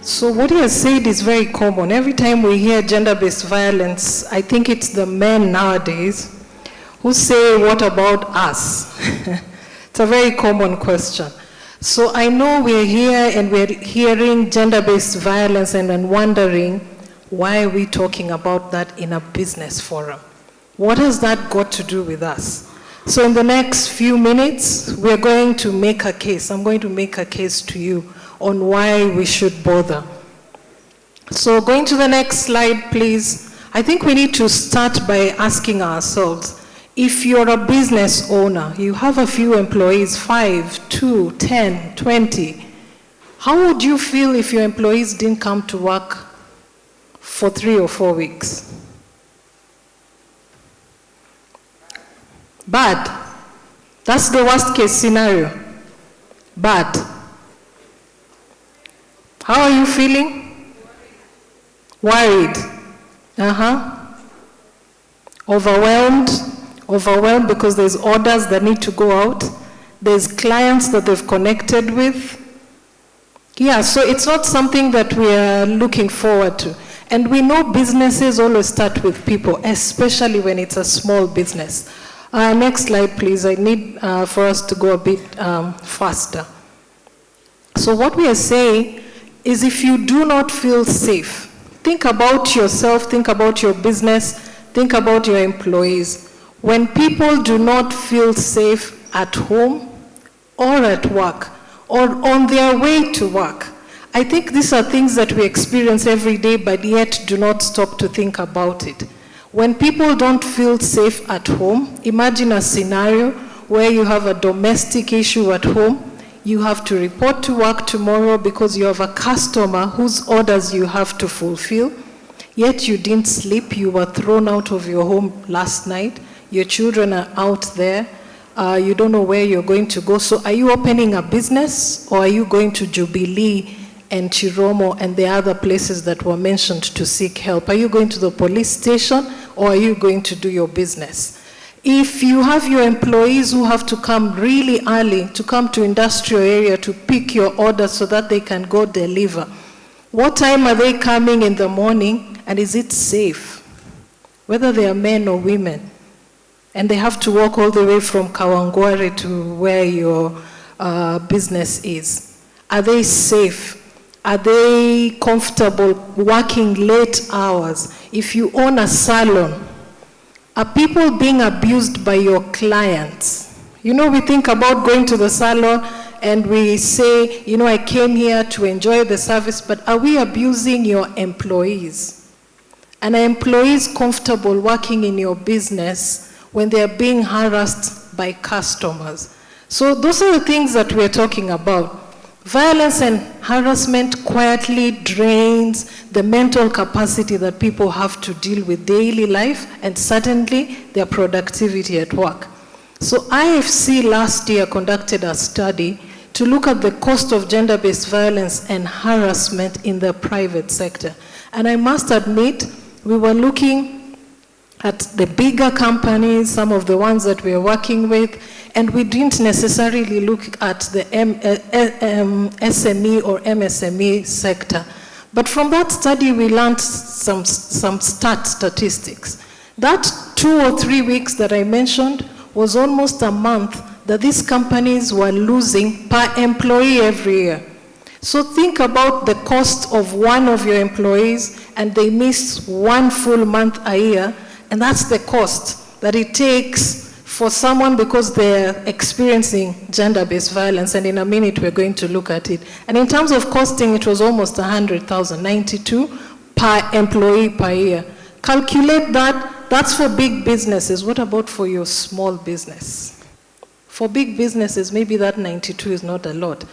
So what he has said is very common. Every time we hear gender-based violence, I think it's the men nowadays who say, what about us? It's a very common question. So I know we're here and we're hearing gender-based violence and then wondering, why are we talking about that in a business forum? What has that got to do with us? So in the next few minutes, we're going to make a case. I'm going to make a case to you on why we should bother. So going to the next slide, please. I think we need to start by asking ourselves, if you're a business owner, you have a few employees, 5, 2, 10, 20, how would you feel if your employees didn't come to work for 3 or 4 weeks? Bad. That's the worst case scenario. Bad. How are you feeling? Worried. Overwhelmed. Overwhelmed because there's orders that need to go out. There's clients that they've connected with. Yeah, so it's not something that we are looking forward to. And we know businesses always start with people, especially when it's a small business. Next slide, please. I need for us to go a bit faster. So what we are saying is, if you do not feel safe, think about yourself, think about your business, think about your employees. When people do not feel safe at home or at work or on their way to work, I think these are things that we experience every day, but yet do not stop to think about it. When people don't feel safe at home, imagine a scenario where you have a domestic issue at home. You have to report to work tomorrow because you have a customer whose orders you have to fulfill, yet you didn't sleep, you were thrown out of your home last night, your children are out there, you don't know where you're going to go. So are you opening a business, or are you going to Jubilee and Chiromo and the other places that were mentioned to seek help? Are you going to the police station, or are you going to do your business? If you have your employees who have to come really early to come to industrial area to pick your order so that they can go deliver, what time are they coming in the morning, and is it safe? Whether they are men or women. And they have to walk all the way from Kawangware to where your business is. Are they safe? Are they comfortable working late hours? If you own a salon, are people being abused by your clients? You know, we think about going to the salon and we say, you know, I came here to enjoy the service, but are we abusing your employees? And are employees comfortable working in your business when they are being harassed by customers? So those are the things that we're talking about. Violence and harassment quietly drains the mental capacity that people have to deal with daily life, and certainly their productivity at work. So IFC last year conducted a study to look at the cost of gender-based violence and harassment in the private sector. And I must admit, we were looking at the bigger companies, some of the ones that we are working with, and we didn't necessarily look at the SME or MSME sector. But from that study, we learned some statistics. That 2 or 3 weeks that I mentioned was almost a month that these companies were losing per employee every year. So think about the cost of one of your employees, and they miss 1 full month a year, and that's the cost that it takes for someone because they're experiencing gender-based violence, and in a minute we're going to look at it. And in terms of costing, it was almost 100,000, 92 per employee per year. Calculate that, that's for big businesses. What about for your small business? For big businesses, maybe that 92 is not a lot,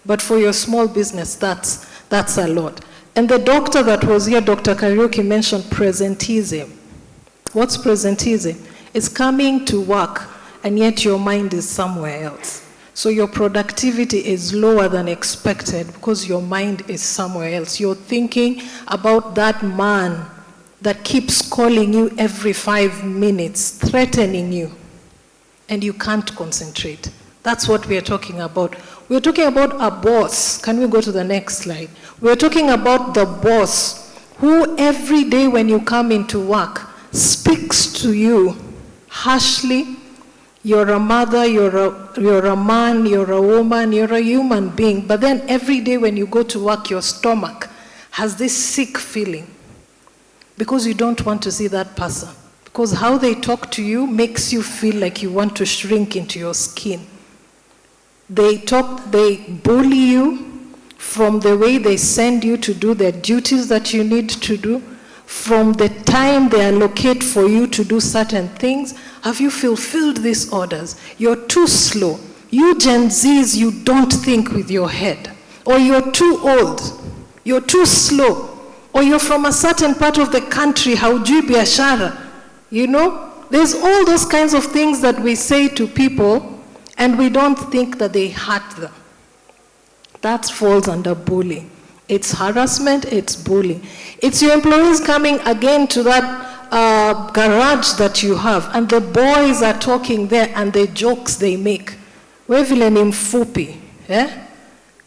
but for your small business, that's a lot. And the doctor that was here, Dr. Kariuki, mentioned presenteeism. What's presenteeism? It's coming to work, and yet your mind is somewhere else. So your productivity is lower than expected because your mind is somewhere else. You're thinking about that man that keeps calling you every 5 minutes, threatening you, and you can't concentrate That's what we are talking about. We're talking about a boss. Can we go to the next slide? We're talking about the boss who every day when you come into work speaks to you harshly. You're a mother, you're a man, you're a woman, you're a human being. But then every day when you go to work, your stomach has this sick feeling because you don't want to see that person. Because how they talk to you makes you feel like you want to shrink into your skin. They bully you from the way they send you to do the duties that you need to do, from the time they allocate for you to do certain things. Have you fulfilled these orders? You're too slow. You Gen Zs, you don't think with your head. Or you're too old. You're too slow. Or you're from a certain part of the country, haujui biashara. You know, there's all those kinds of things that we say to people and we don't think that they hurt them. That falls under bullying. It's harassment, it's bullying. It's your employees coming again to that garage that you have, and the boys are talking there and the jokes they make. We vile ni mfupi.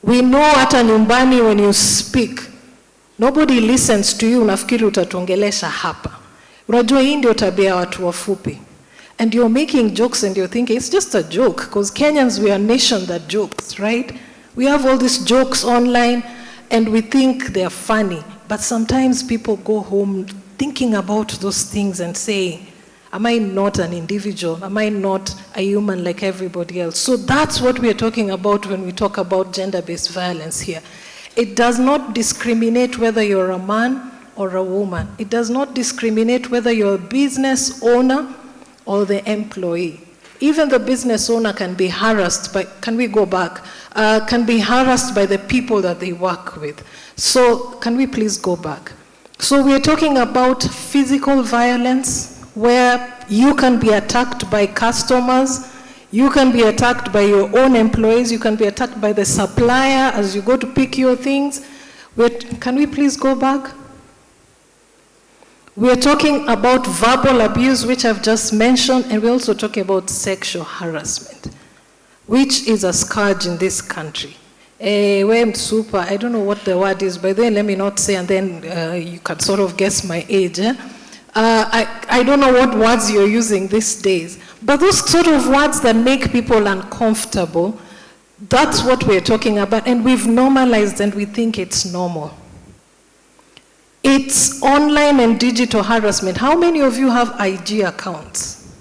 We know hata nyumbani when you speak, nobody listens to you, unafikiri utatuongelesha hapa. Unajua hii ndio tabia ya watu wafupi. And you're making jokes and you're thinking, it's just a joke, because Kenyans, we are a nation that jokes, right? We have all these jokes online, and we think they're funny. But sometimes people go home thinking about those things and saying, am I not an individual? Am I not a human like everybody else? So that's what we are talking about when we talk about gender-based violence here. It does not discriminate whether you're a man or a woman. It does not discriminate whether you're a business owner or the employee. Even the business owner can be harassed by, can we go back? Can be harassed by the people that they work with. So can we please go back? So we're talking about physical violence where you can be attacked by customers, you can be attacked by your own employees, you can be attacked by the supplier as you go to pick your things. Can we please go back? We're talking about verbal abuse, which I've just mentioned, and we're also talking about sexual harassment, which is a scourge in this country. Super, I don't know what the word is, but then let me not say, and then you can sort of guess my age. I don't know what words you're using these days, but those sort of words that make people uncomfortable, that's what we're talking about, and we've normalized and we think it's normal. It's online and digital harassment. How many of you have IG accounts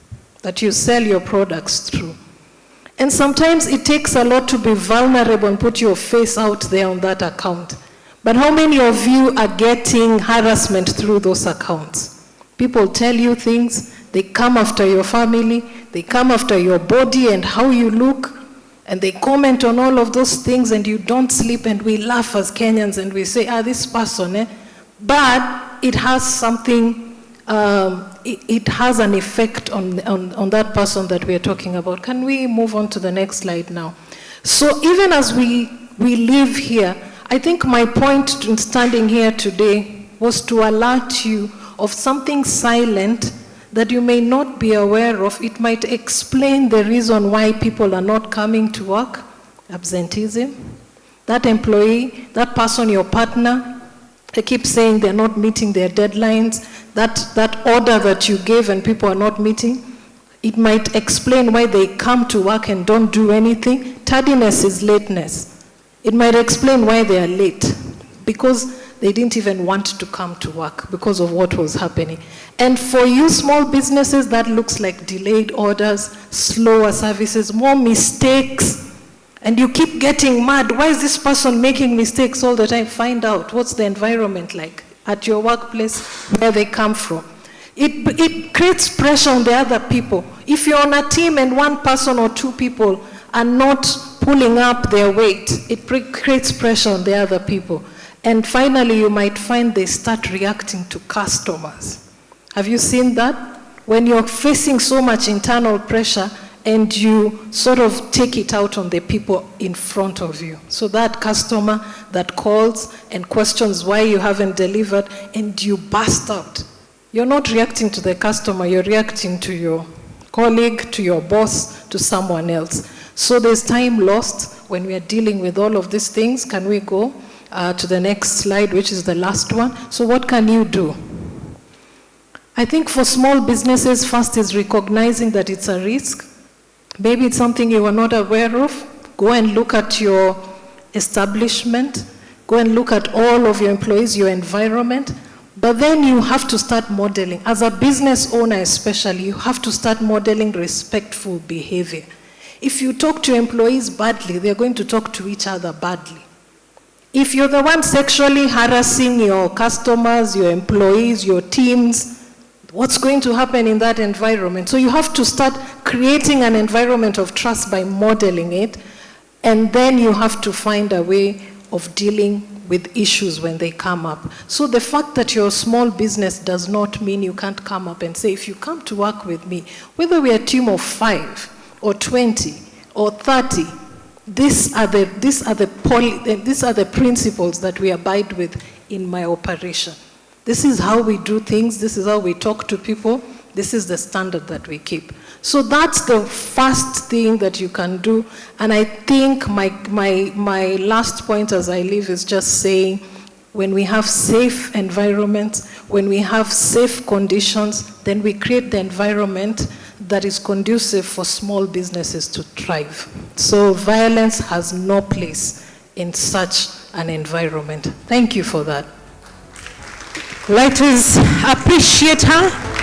that you sell your products through? And sometimes it takes a lot to be vulnerable and put your face out there on that account. But how many of you are getting harassment through those accounts? People tell you things, they come after your family, they come after your body and how you look, and they comment on all of those things, and you don't sleep, and we laugh as Kenyans and we say, this person, But it has something, it has an effect on that person that we are talking about. Can we move on to the next slide now? So even as we live here, I think my point in standing here today was to alert you of something silent that you may not be aware of. It might explain the reason why people are not coming to work, absenteeism. That employee, that person, your partner, they keep saying they're not meeting their deadlines. That order that you gave and people are not meeting, it might explain why they come to work and don't do anything. Tardiness is lateness. It might explain why they are late, because they didn't even want to come to work because of what was happening. And for you small businesses, that looks like delayed orders, slower services, more mistakes. And you keep getting mad. Why is this person making mistakes all the time? Find out what's the environment like at your workplace, where they come from. It creates pressure on the other people. If you're on a team and one person or two people are not pulling up their weight, it creates pressure on the other people. And finally, you might find they start reacting to customers. Have you seen that? When you're facing so much internal pressure, and you sort of take it out on the people in front of you. So that customer that calls and questions why you haven't delivered, and you burst out. You're not reacting to the customer, you're reacting to your colleague, to your boss, to someone else. So there's time lost when we are dealing with all of these things. Can we go to the next slide, which is the last one? So what can you do? I think for small businesses, first is recognizing that it's a risk. Maybe it's something you were not aware of. Go and look at your establishment. Go and look at all of your employees, your environment. But then you have to start modeling. As a business owner especially, you have to start modeling respectful behavior. If you talk to employees badly, they're going to talk to each other badly. If you're the one sexually harassing your customers, your employees, your teams, what's going to happen in that environment? So you have to start creating an environment of trust by modeling it, and then you have to find a way of dealing with issues when they come up. So the fact that you're a small business does not mean you can't come up and say, if you come to work with me, whether we're a team of 5 or 20 or 30, these are the principles that we abide with in my operation. This is how we do things. This is how we talk to people. This is the standard that we keep. So that's the first thing that you can do. And I think my last point as I leave is just saying, when we have safe environments, when we have safe conditions, then we create the environment that is conducive for small businesses to thrive. So violence has no place in such an environment. Thank you for that. Let us appreciate her.